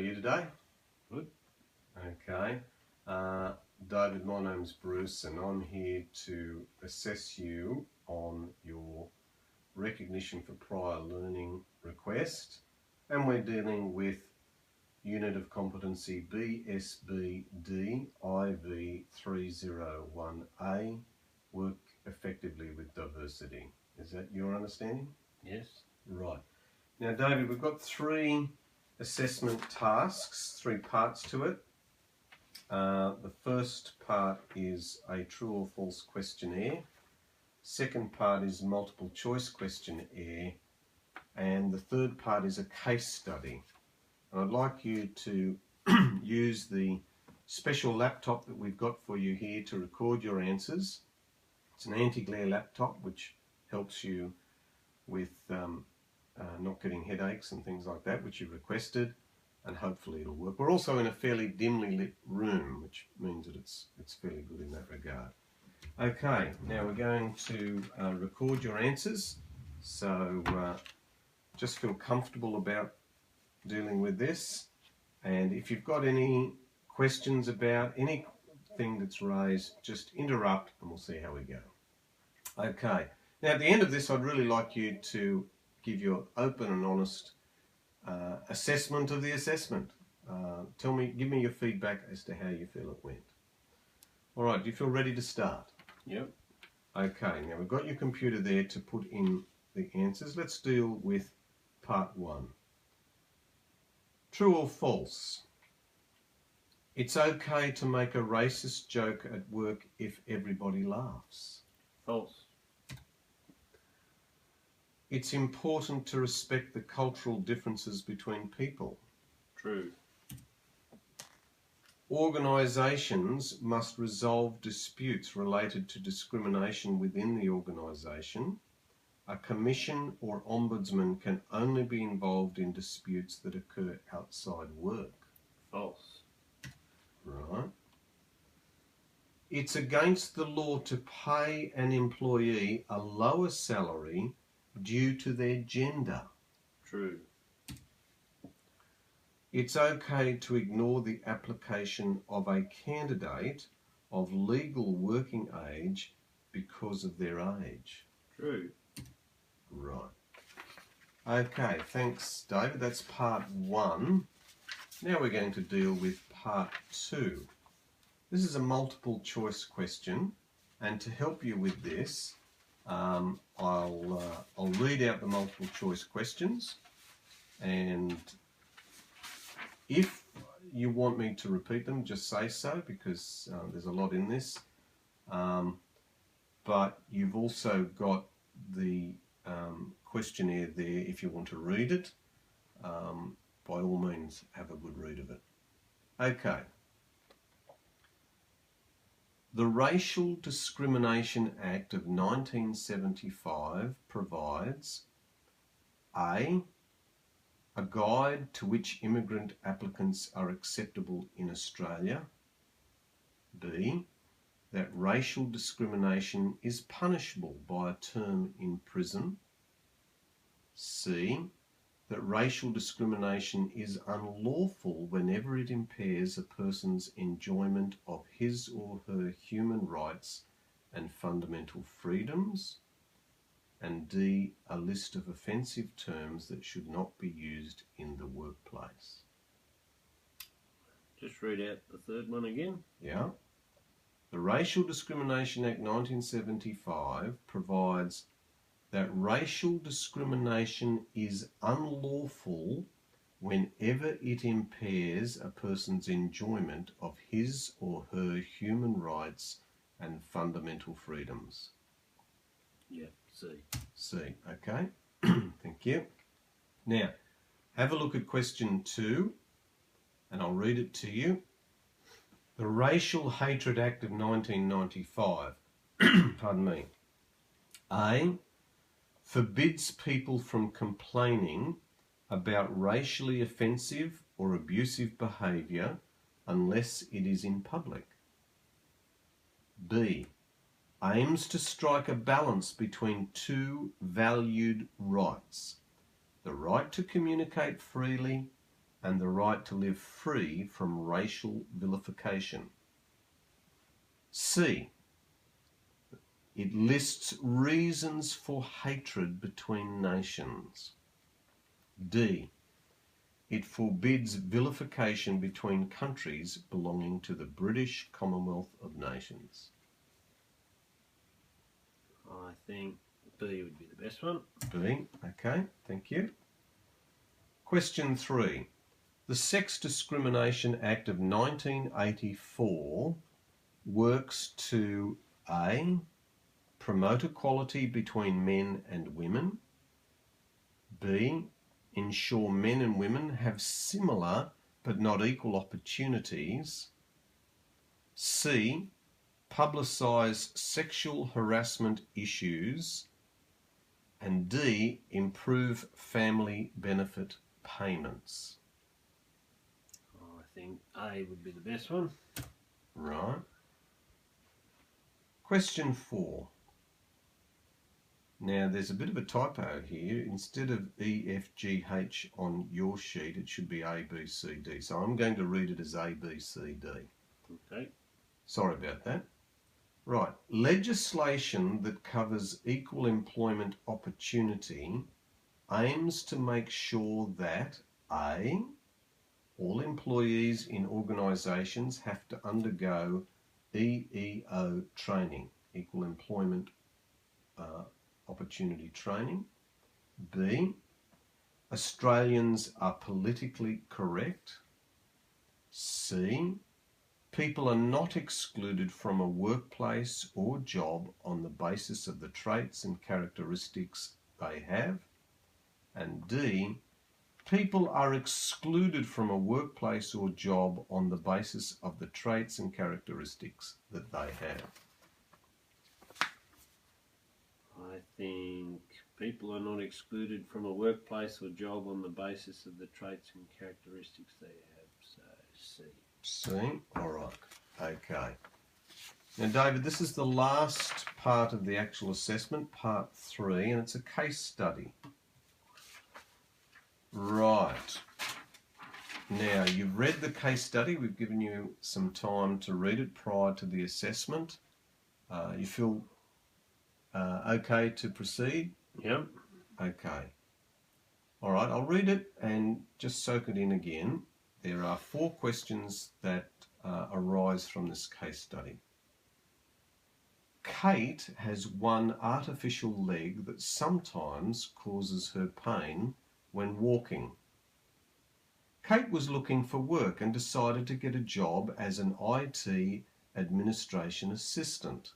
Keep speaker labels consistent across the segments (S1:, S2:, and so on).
S1: you today?
S2: Good.
S1: Okay. David, my name's Bruce and I'm here to assess you on your recognition for prior learning request, and we're dealing with Unit of Competency BSBD IV301A, Work Effectively with Diversity. Is that your understanding?
S2: Yes.
S1: Right. Now David, we've got three assessment tasks, three parts to it. The first part is a true or false questionnaire. Second part is multiple choice questionnaire. And the third part is a case study. And I'd like you to use the special laptop that we've got for you here to record your answers. It's an anti-glare laptop which helps you with not getting headaches and things like that, which you've requested, and hopefully it'll work. We're also in a fairly dimly lit room, which means that it's fairly good in that regard. Okay, now we're going to record your answers, so just feel comfortable about dealing with this, and if you've got any questions about anything that's raised, just interrupt and we'll see how we go. Okay, now at the end of this I'd really like you to give your open and honest assessment of the assessment. Give me your feedback as to how you feel it went. All right, do you feel ready to start?
S2: Yep.
S1: Okay, now we've got your computer there to put in the answers. Let's deal with part one. True or false? It's okay to make a racist joke at work if everybody laughs.
S2: False.
S1: It's important to respect the cultural differences between people.
S2: True.
S1: Organisations must resolve disputes related to discrimination within the organisation. A commission or ombudsman can only be involved in disputes that occur outside work.
S2: False.
S1: Right. It's against the law to pay an employee a lower salary due to their gender.
S2: True.
S1: It's okay to ignore the application of a candidate of legal working age because of their age.
S2: True.
S1: Right. Okay, thanks David. That's part one. Now we're going to deal with part two. This is a multiple choice question, and to help you with this, I'll read out the multiple choice questions, and if you want me to repeat them, just say so, because there's a lot in this. But you've also got the questionnaire there if you want to read it. By all means, have a good read of it. Okay. The Racial Discrimination Act of 1975 provides A guide to which immigrant applicants are acceptable in Australia. B, that racial discrimination is punishable by a term in prison. C, that racial discrimination is unlawful whenever it impairs a person's enjoyment of his or her human rights and fundamental freedoms. And D, a list of offensive terms that should not be used in the workplace.
S2: Just read out the third one again.
S1: Yeah. The Racial Discrimination Act 1975 provides that racial discrimination is unlawful whenever it impairs a person's enjoyment of his or her human rights and fundamental freedoms.
S2: Yeah, C.
S1: C, okay. Thank you. Now, have a look at question 2, and I'll read it to you. The Racial Hatred Act of 1995, pardon me, A, forbids people from complaining about racially offensive or abusive behaviour unless it is in public. B, aims to strike a balance between two valued rights, the right to communicate freely and the right to live free from racial vilification. C. It lists reasons for hatred between nations. D. It forbids vilification between countries belonging to the British Commonwealth of Nations.
S2: I think B would be the best one.
S1: B, okay, thank you. Question 3. The Sex Discrimination Act of 1984 works to A. Promote equality between men and women. B. Ensure men and women have similar but not equal opportunities. C. Publicise sexual harassment issues. And D. Improve family benefit payments.
S2: I think A would be the best one.
S1: Right. Question 4. Now there's a bit of a typo here. Instead of E, F, G, H on your sheet, it should be A, B, C, D. So I'm going to read it as A, B, C, D.
S2: Okay.
S1: Sorry about that. Right. Legislation that covers equal employment opportunity aims to make sure that A. All employees in organisations have to undergo EEO training, equal employment opportunity training. B. Australians are politically correct. C. People are not excluded from a workplace or job on the basis of the traits and characteristics they have. And D. People are excluded from a workplace or job on the basis of the traits and characteristics that they have.
S2: I think people are not excluded from a workplace or job on the basis of the traits and characteristics they have. So C.
S1: C, all right, okay. Now David, this is the last part of the actual assessment, part 3, and it's a case study. Right. Now, you've read the case study. We've given you some time to read it prior to the assessment. You feel okay to proceed?
S2: Yep.
S1: Okay. All right, I'll read it and just soak it in again. There are 4 questions that arise from this case study. Kate has one artificial leg that sometimes causes her pain when walking. Kate was looking for work and decided to get a job as an IT administration assistant.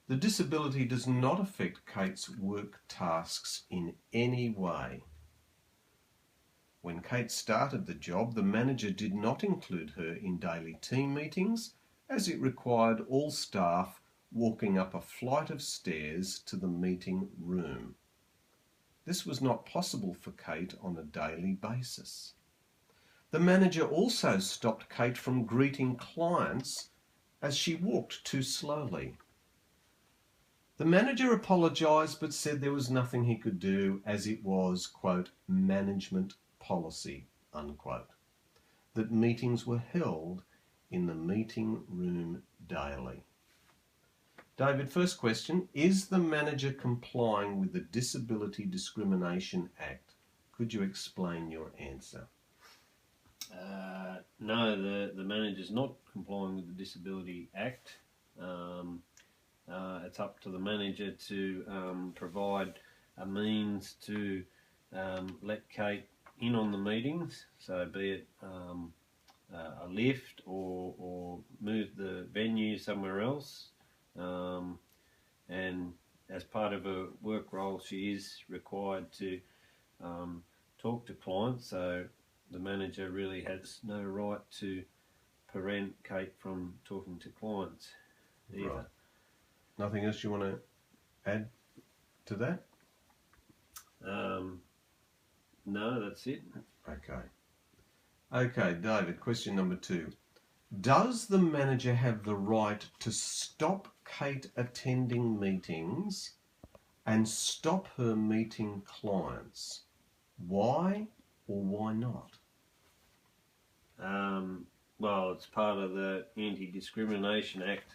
S1: The disability does not affect Kate's work tasks in any way. When Kate started the job, the manager did not include her in daily team meetings, as it required all staff walking up a flight of stairs to the meeting room. This was not possible for Kate on a daily basis. The manager also stopped Kate from greeting clients as she walked too slowly. The manager apologised but said there was nothing he could do as it was, quote, management policy, unquote, that meetings were held in the meeting room daily. David, first question, is the manager complying with the Disability Discrimination Act? Could you explain your answer?
S2: No, the manager's not complying with the Disability Act. It's up to the manager to provide a means to let Kate in on the meetings, so be it a lift or move the venue somewhere else. And as part of her work role, she is required to talk to clients, so the manager really has no right to prevent Kate from talking to clients either.
S1: Right. Nothing else you want to add to that?
S2: No, that's it.
S1: Okay. Okay, David, question number 2. Does the manager have the right to stop Kate attending meetings and stop her meeting clients? Why or why not?
S2: Well, it's part of the Anti-Discrimination Act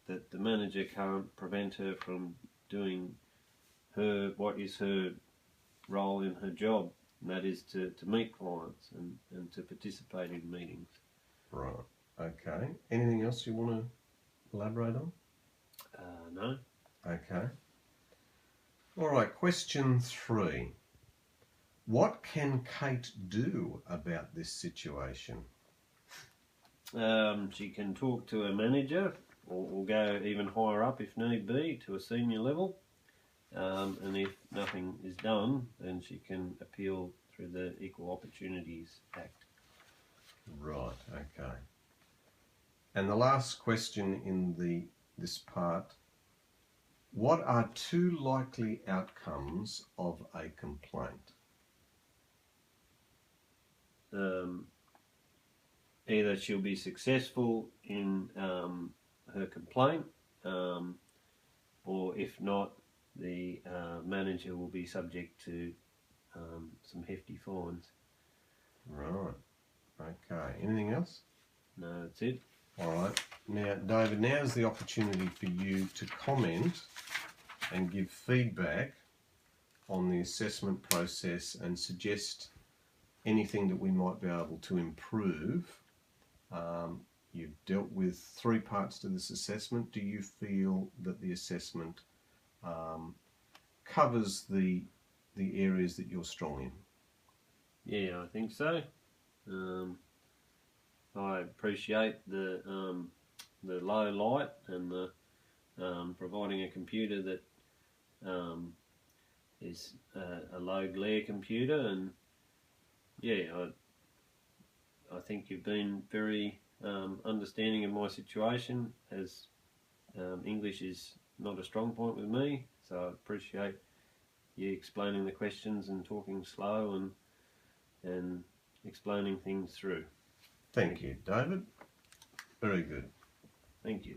S2: that the manager can't prevent her from doing what is her role in her job, and that is to meet clients and to participate in meetings.
S1: Right. Okay. Anything else you want to elaborate on?
S2: No.
S1: Okay. All right. Question 3. What can Kate do about this situation?
S2: She can talk to her manager or go even higher up if need be to a senior level. And if nothing is done, then she can appeal through the Equal Opportunities Act.
S1: Right, okay. And the last question in this part, what are 2 likely outcomes of a complaint?
S2: Either she'll be successful in her complaint, or if not, the manager will be subject to some hefty fines.
S1: Right, okay. Anything else?
S2: No, that's it.
S1: All right. Now, David, now's the opportunity for you to comment and give feedback on the assessment process and suggest anything that we might be able to improve. You've dealt with 3 parts to this assessment. Do you feel that the assessment covers the areas that you're strong in?
S2: Yeah, I think so. I appreciate the low light and the providing a computer that is a low glare computer, and yeah, I think you've been very understanding of my situation, as English is not a strong point with me, so I appreciate you explaining the questions and talking slow and explaining things through.
S1: Thank you, David. Very good.
S2: Thank you.